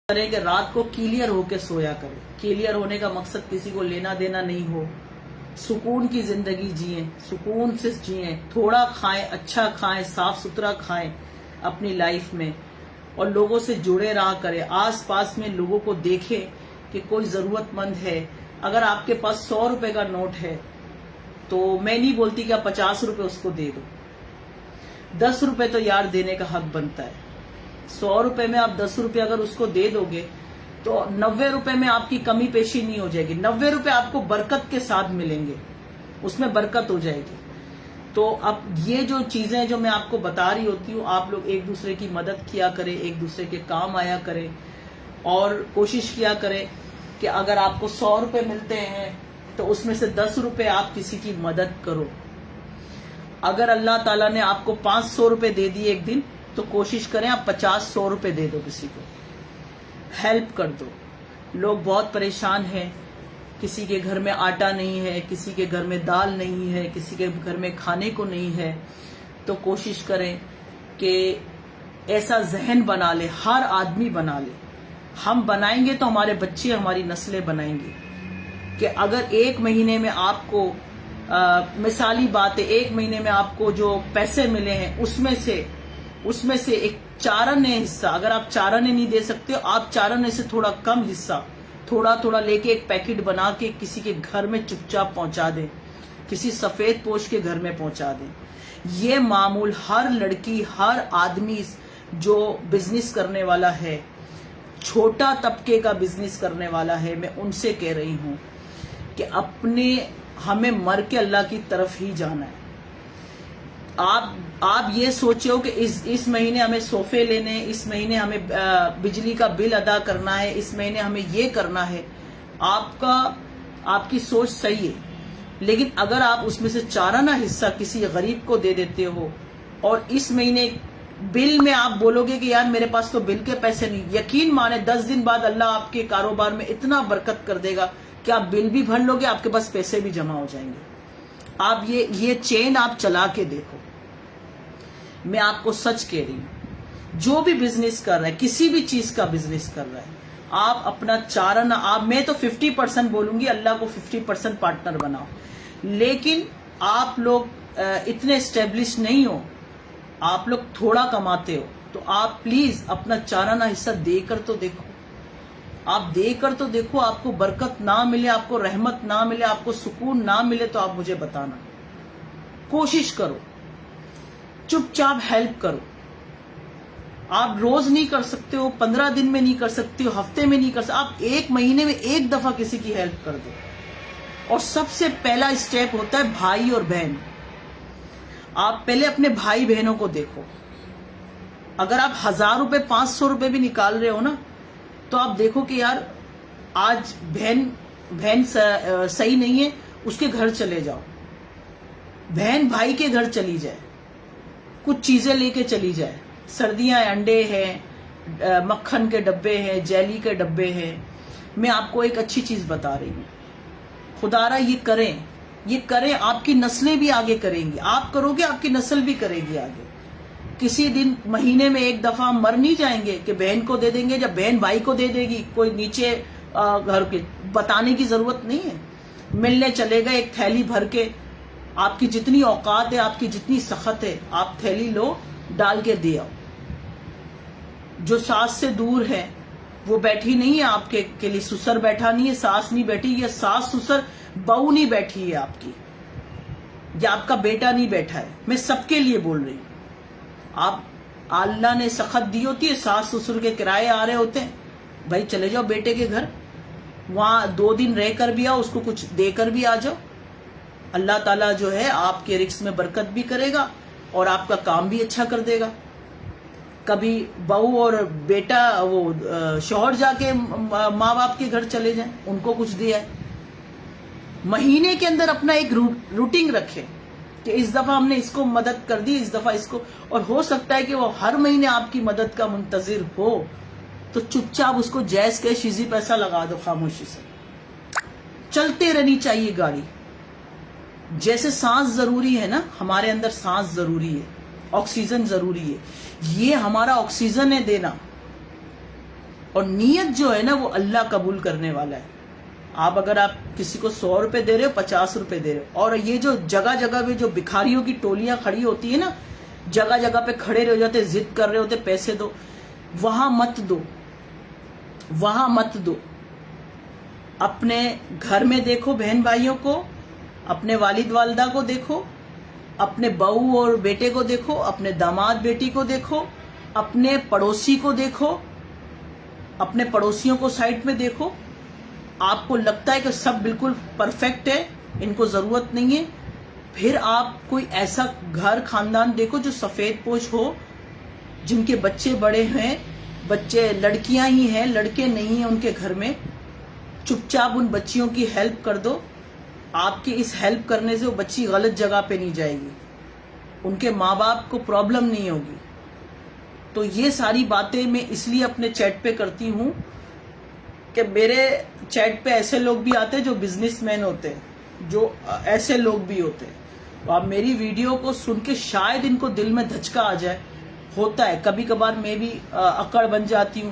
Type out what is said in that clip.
کریں کہ رات کو کلیئر ہو کے سویا کریں. کلیئر ہونے کا مقصد کسی کو لینا دینا نہیں ہو. سکون کی زندگی جئیں, سکون سے جئیں, تھوڑا کھائیں, اچھا کھائیں, صاف ستھرا کھائیں اپنی لائف میں, اور لوگوں سے جڑے رہا کریں. آس پاس میں لوگوں کو دیکھیں کہ کوئی ضرورت مند ہے. اگر آپ کے پاس 100 روپے کا نوٹ ہے تو میں نہیں بولتی کہ آپ 50 روپے اس کو دے دو. 10 روپے تو یار دینے کا حق بنتا ہے. 100 روپے میں آپ 10 روپے اگر اس کو دے دو گے تو 90 روپے میں آپ کی کمی پیشی نہیں ہو جائے گی. 90 روپے آپ کو برکت کے ساتھ ملیں گے, اس میں برکت ہو جائے گی. تو اب یہ جو چیزیں جو میں آپ کو بتا رہی ہوتی ہوں, آپ لوگ ایک دوسرے کی مدد کیا کریں, ایک دوسرے کے کام آیا کریں, اور کوشش کیا کریں کہ اگر آپ کو 100 روپے ملتے ہیں تو اس میں سے 10 روپے آپ کسی کی مدد کرو. اگر اللہ تعالیٰ نے آپ کو 500 روپے دے دیے ایک دن تو کوشش کریں آپ 50-100 روپے دے دو, کسی کو ہیلپ کر دو. لوگ بہت پریشان ہیں, کسی کے گھر میں آٹا نہیں ہے, کسی کے گھر میں دال نہیں ہے, کسی کے گھر میں کھانے کو نہیں ہے. تو کوشش کریں کہ ایسا ذہن بنا لے, ہر آدمی بنا لے. ہم بنائیں گے تو ہمارے بچے, ہماری نسلیں بنائیں گے کہ اگر ایک مہینے میں آپ کو مثالی بات ہے, ایک مہینے میں آپ کو جو پیسے ملے ہیں اس میں سے ایک 4 آنے حصہ, اگر آپ 4 آنے نہیں دے سکتے ہو, آپ 4 آنے سے تھوڑا کم حصہ تھوڑا تھوڑا لے کے ایک پیکٹ بنا کے کسی کے گھر میں چپ چاپ پہنچا دیں, کسی سفید پوش کے گھر میں پہنچا دیں. یہ معمول ہر لڑکی, ہر آدمی جو بزنس کرنے والا ہے, چھوٹا طبقے کا بزنس کرنے والا ہے, میں ان سے کہہ رہی ہوں کہ ہمیں مر کے اللہ کی طرف ہی جانا ہے. آپ یہ سوچے ہو کہ اس مہینے ہمیں صوفے لینے, اس مہینے ہمیں بجلی کا بل ادا کرنا ہے, اس مہینے ہمیں یہ کرنا ہے. آپ کی سوچ صحیح ہے, لیکن اگر آپ اس میں سے 4 آنا حصہ کسی غریب کو دے دیتے ہو اور اس مہینے بل میں آپ بولو گے کہ یار میرے پاس تو بل کے پیسے نہیں, یقین مانے 10 دن بعد اللہ آپ کے کاروبار میں اتنا برکت کر دے گا کہ آپ بل بھی بھر لو گے, آپ کے پاس پیسے بھی جمع ہو جائیں گے. آپ یہ چین آپ چلا کے دیکھو. میں آپ کو سچ کہہ رہی ہوں, جو بھی بزنس کر رہا ہے, کسی بھی چیز کا بزنس کر رہا ہے, آپ اپنا 4 آنا, میں تو 50% بولوں گی, اللہ کو 50% پارٹنر بناؤ. لیکن آپ لوگ اتنے اسٹیبلش نہیں ہو, آپ لوگ تھوڑا کماتے ہو, تو آپ پلیز اپنا 4 آنا حصہ دے کر تو دیکھو. آپ دے کر تو دیکھو, آپ کو برکت نہ ملے, آپ کو رحمت نہ ملے, آپ کو سکون نہ ملے تو آپ مجھے بتانا. کوشش کرو, چپ چاپ ہیلپ کرو. آپ روز نہیں کر سکتے ہو, 15 دن میں نہیں کر سکتے ہو, ہفتے میں نہیں کر سکتے, آپ ایک مہینے میں ایک دفعہ کسی کی ہیلپ کر دو. اور سب سے پہلا اسٹیپ ہوتا ہے بھائی اور بہن. آپ پہلے اپنے بھائی بہنوں کو دیکھو. اگر آپ 1000 روپے 500 روپے بھی نکال رہے ہو نا, تو آپ دیکھو کہ یار آج بہن صحیح نہیں ہے, اس کے گھر چلے جاؤ, بہن بھائی کے گھر چلی جائے, کچھ چیزیں لے کے چلی جائے. سردیاں انڈے ہیں, مکھن کے ڈبے ہیں, جیلی کے ڈبے ہیں. میں آپ کو ایک اچھی چیز بتا رہی ہوں, خدا را یہ کریں, آپ کی نسلیں بھی آگے کریں گی. آپ کرو گے, آپ کی نسل بھی کرے گی آگے. کسی دن مہینے میں ایک دفعہ مر نہیں جائیں گے کہ بہن کو دے دیں گے, جب بہن بھائی کو دے دے گی, کوئی نیچے گھر کے بتانے کی ضرورت نہیں ہے. ملنے چلے گئے ایک تھیلی بھر کے, آپ کی جتنی اوقات ہے, آپ کی جتنی سخت ہے, آپ تھیلی لو, ڈال کے دے آؤ. جو ساس سے دور ہے وہ بیٹھی نہیں ہے آپ کے لیے, سسر بیٹھا نہیں ہے, ساس نہیں بیٹھی, یہ ساس سسر بہو نہیں بیٹھی ہے آپ کی, یا آپ کا بیٹا نہیں بیٹھا ہے. میں سب کے لیے بول رہی ہوں. آپ اللہ نے سخت دی ہوتی ہے, ساس سسر کے کرائے آ رہے ہوتے ہیں, بھائی چلے جاؤ بیٹے کے گھر, وہاں 2 دن رہ کر بھی آؤ, اس کو کچھ دے کر بھی آ جاؤ. اللہ تعالیٰ جو ہے آپ کے رزق میں برکت بھی کرے گا اور آپ کا کام بھی اچھا کر دے گا. کبھی بہو اور بیٹا, وہ شوہر جا کے ماں باپ کے گھر چلے جائیں, ان کو کچھ دیا ہے. مہینے کے اندر اپنا ایک روٹین رکھے کہ اس دفعہ ہم نے اس کو مدد کر دی, اس دفعہ اس کو, اور ہو سکتا ہے کہ وہ ہر مہینے آپ کی مدد کا منتظر ہو, تو چپ چاپ اس کو جیز کے شیزی پیسہ لگا دو خاموشی سے. چلتے رہنی چاہیے گاڑی. جیسے سانس ضروری ہے نا, ہمارے اندر سانس ضروری ہے, آکسیجن ضروری ہے, یہ ہمارا آکسیجن ہے دینا. اور نیت جو ہے نا وہ اللہ قبول کرنے والا ہے. آپ اگر آپ کسی کو 100 روپے دے رہے ہو 50 روپے دے رہے ہو, اور یہ جو جگہ جگہ پہ جو بھکاریوں کی ٹولیاں کھڑی ہوتی ہے نا, جگہ جگہ پہ کھڑے رہ جاتے, ضد کر رہے ہوتے پیسے دو, وہاں مت دو, وہاں مت دو. اپنے گھر میں دیکھو بہن بھائیوں کو, اپنے والد والدہ کو دیکھو, اپنے بہو اور بیٹے کو دیکھو, اپنے داماد بیٹی کو دیکھو, اپنے پڑوسی کو دیکھو, اپنے پڑوسیوں کو سائڈ میں دیکھو. آپ کو لگتا ہے کہ سب بالکل پرفیکٹ ہے, ان کو ضرورت نہیں ہے, پھر آپ کوئی ایسا گھر خاندان دیکھو جو سفید پوش ہو, جن کے بچے بڑے ہیں, بچے لڑکیاں ہی ہیں, لڑکے نہیں ہیں ان کے گھر میں. چپ چاپ ان بچیوں کی ہیلپ کر دو. آپ کی اس ہیلپ کرنے سے وہ بچی غلط جگہ پہ نہیں جائے گی, ان کے ماں باپ کو پرابلم نہیں ہوگی. تو یہ ساری باتیں میں اس لیے اپنے چیٹ پہ کرتی ہوں کہ میرے چیٹ پہ ایسے لوگ بھی آتے ہیں جو بزنس مین ہوتے ہیں, جو ایسے لوگ بھی ہوتے ہیں. تو آپ میری ویڈیو کو سن کے شاید ان کو دل میں دھچکا آ جائے, ہوتا ہے کبھی کبھار میں بھی اکڑ بن جاتی ہوں.